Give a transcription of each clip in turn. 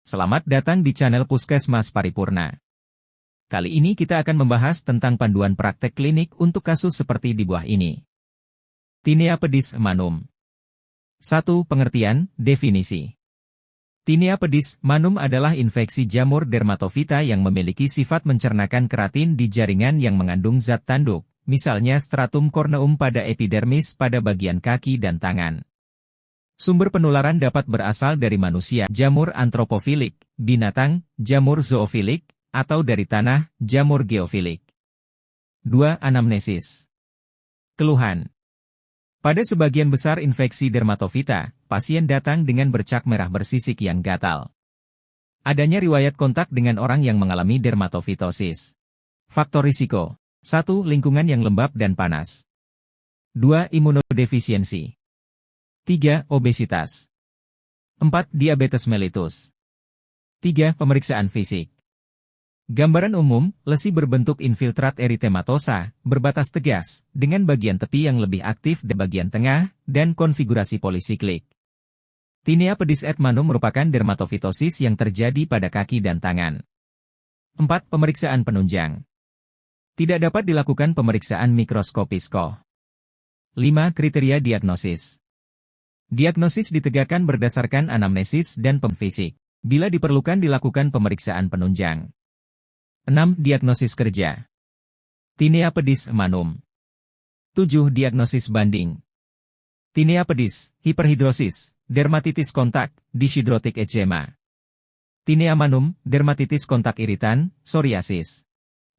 Selamat datang di channel Puskesmas Paripurna. Kali ini kita akan membahas tentang panduan praktek klinik untuk kasus seperti di buah ini. Tinea pedis manum. 1. Pengertian, definisi. Tinea pedis manum adalah infeksi jamur dermatofita yang memiliki sifat mencernakan keratin di jaringan yang mengandung zat tanduk, misalnya stratum corneum pada epidermis pada bagian kaki dan tangan. Sumber penularan dapat berasal dari manusia, jamur antropofilik, binatang, jamur zoofilik, atau dari tanah, jamur geofilik. 2. Anamnesis. Keluhan. Pada sebagian besar infeksi dermatofita, pasien datang dengan bercak merah bersisik yang gatal. Adanya riwayat kontak dengan orang yang mengalami dermatofitosis. Faktor risiko. 1. Lingkungan yang lembab dan panas. 2. Imunodefisiensi. 3. Obesitas. 4. Diabetes mellitus. 3. Pemeriksaan fisik. Gambaran umum, lesi berbentuk infiltrat eritematosa, berbatas tegas, dengan bagian tepi yang lebih aktif di bagian tengah, dan konfigurasi polisiklik. Tinea pedis et manum merupakan dermatofitosis yang terjadi pada kaki dan tangan. 4. Pemeriksaan penunjang. Tidak dapat dilakukan pemeriksaan mikroskopis. 5. Kriteria diagnosis. Diagnosis ditegakkan berdasarkan anamnesis dan pemfisik. Bila diperlukan dilakukan pemeriksaan penunjang. 6. Diagnosis kerja. Tinea pedis manum. 7. Diagnosis banding. Tinea pedis, hiperhidrosis, dermatitis kontak, dishidrotic eczema. Tinea manum, dermatitis kontak iritan, psoriasis.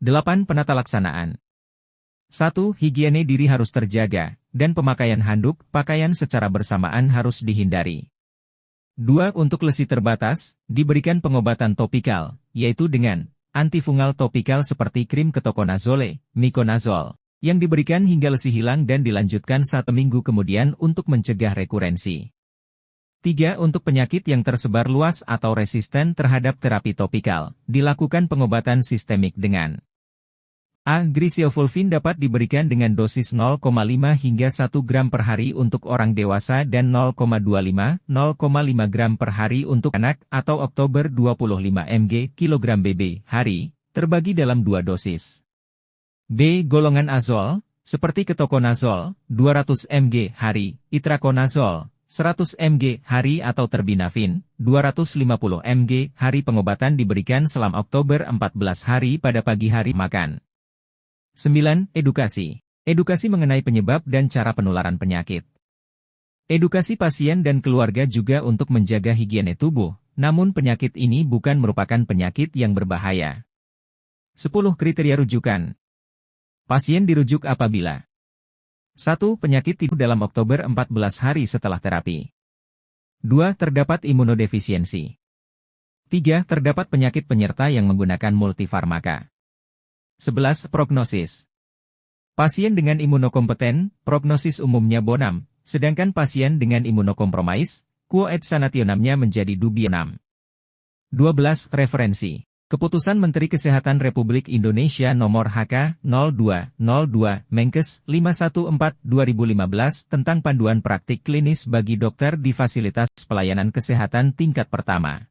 8. Penata laksanaan. 1. Higiene diri harus terjaga, dan pemakaian handuk, pakaian secara bersamaan harus dihindari. 2. Untuk lesi terbatas, diberikan pengobatan topikal, yaitu dengan antifungal topikal seperti krim ketoconazole, miconazole, yang diberikan hingga lesi hilang dan dilanjutkan 1 minggu kemudian untuk mencegah rekurensi. 3. Untuk penyakit yang tersebar luas atau resisten terhadap terapi topikal, dilakukan pengobatan sistemik dengan A. Griseofulvin dapat diberikan dengan dosis 0,5 hingga 1 gram per hari untuk orang dewasa dan 0,25-0,5 gram per hari untuk anak atau Oktober 25 mg kg BB hari, terbagi dalam 2 dosis. B. Golongan azol, seperti ketoconazole, 200 mg hari, itraconazole, 100 mg hari atau terbinafin, 250 mg hari. Pengobatan diberikan selama Oktober 14 hari pada pagi hari makan. 9. Edukasi. Edukasi mengenai penyebab dan cara penularan penyakit. Edukasi pasien dan keluarga juga untuk menjaga higiene tubuh, namun penyakit ini bukan merupakan penyakit yang berbahaya. 10. Kriteria rujukan. Pasien dirujuk apabila 1. Penyakit tidur dalam Oktober 14 hari setelah terapi. 2. Terdapat imunodefisiensi. 3. Terdapat penyakit penyerta yang menggunakan multifarmaka. 11. Prognosis. Pasien dengan imunokompeten, prognosis umumnya bonam, sedangkan pasien dengan imunokompromis, quotidianationamnya menjadi dubionam. 12. Referensi. Keputusan Menteri Kesehatan Republik Indonesia Nomor HK-02-02, Menkes 514/2015 tentang panduan praktik klinis bagi dokter di fasilitas pelayanan kesehatan tingkat pertama.